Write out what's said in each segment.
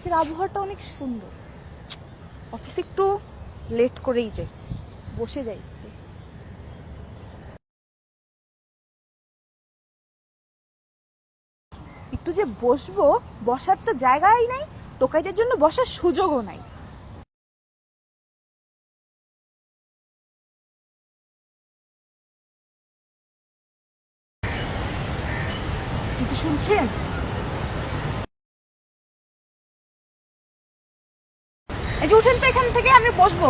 আজকের আবহাওয়াটা অনেক সুন্দর। অফিস একটু লেট করেই যাই, বসে যাই। একটু যে বসবো, বসার তো জায়গাই নাই, টোকাইদের জন্য বসার সুযোগও নাই। কিছু শুনছেন? এই যে উঠেন তো এখান থেকে, আমি বসবো।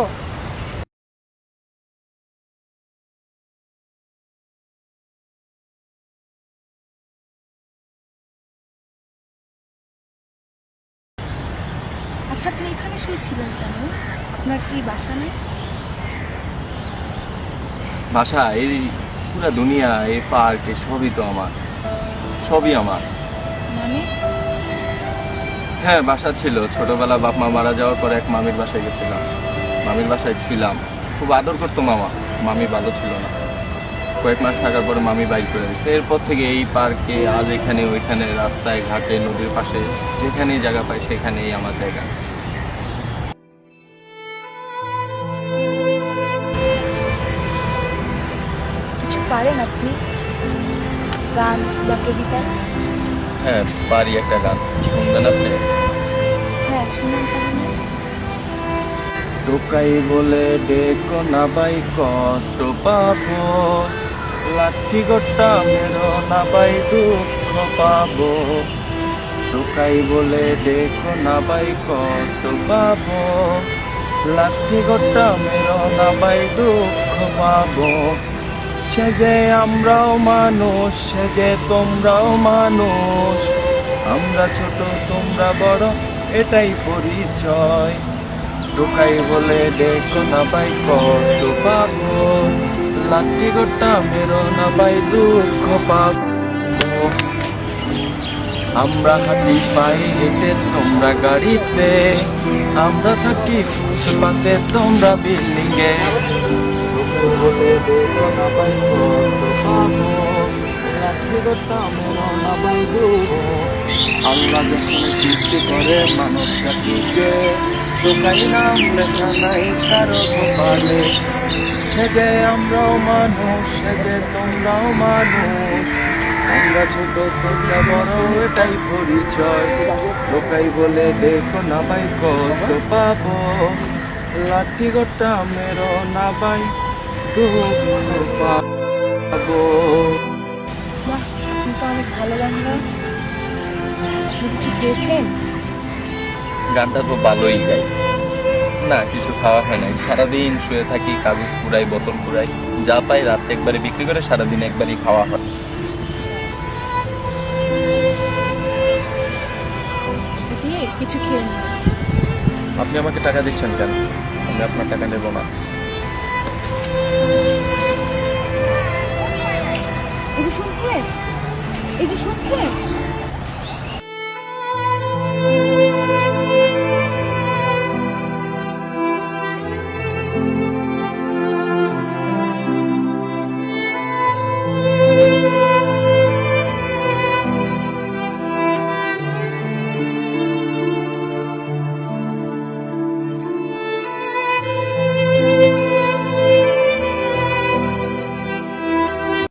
আচ্ছা, আপনি এখানে শুয়েছিলেন কেন? আপনার কি বাসা নেই? বাসা এই পুরা দুনিয়া, এই পার্ক, সবই তো আমার, সবই আমার। মানে? হ্যাঁ, বাসা ছিল। ছোটবেলা বাপ মা মারা যাওয়ার পর এক মামির বাসায় গেছিলাম। মামির বাসায় ছিলাম, খুব আদর করতো মামা। মামি ভালো ছিল না, কয়েক মাস থাকার পরে মামি বাইর করে দিচ্ছে। এরপর থেকে এই পার্কে, আজ এখানে ওইখানে, রাস্তায় ঘাটে, নদীর পাশে, যেখানেই জায়গা পাই সেখানেই আমার জায়গা। কিছু পারেন আপনি? গান বা কবিতা? হ্যাঁ, পারি একটা গান, শুনবেন আপনি? হ্যাঁ, শুনুন তাহলে। টোকাই বলে ডেকো না বাই, কষ্ট পাবো। লাঠি গোটা মেরো না বাই, দুঃখ পাবো। টোকাই বলে ডেকো না বাই, কষ্ট পাবো। লাঠি গোটা মেরো না বাই, দুঃখ পাবো। সে যে আমরাও মানুষ, সে যে তোমরাও মানুষ। আমরা ছোট তোমরা বড়, এটাই পরিচয়। টোকাই বলে ডেকো না বাই, কষ্ট পাবো। লাঠি গোটা মেরো না বাই, দুঃখ পাবো। আমরা হাঁটি পায়ে হেঁটে, তোমরা গাড়িতে। আমরা থাকি ফুটপাতে, তোমরা বিল্ডিং এ। টোকাই বলে ডেকো না বাই, কষ্ট পাবো। লাঠি গোটা মেরো না বাই, দুঃখ। আল্লাহ যখন সৃষ্টি করে মানব জাতিকে, টোকাই নাম লেখা নাই কারো কপালে। সে যে আমরাও মানুষ, সে যে তোমরাও মানুষ। আমরা ছোট তোমরা বড়, এটাই পরিচয়। টোকাই বলে দেখো না ভাই, কষ্ট পাবো। লাঠি গোটা মেরো না ভাই, দুঃখ পাবো। বাহ, আপনি তো অনেক ভালো গান গান। আপনি কিছু খেয়েছেন? গানটা তো ভালোই গাই। না, কিছু খাওয়া হয় নাই। সারাদিন শুয়ে থাকি, কাগজ কুড়াই, বোতল কুড়াই, যা পাই রাত্রে একবারে বিক্রি করে সারাদিন একবারই খাওয়া হয়। এটা দিয়ে কিছু খেয়ে নিন। আপনি আমাকে টাকা দিচ্ছেন কেন? আমি আপনার টাকা নেব না।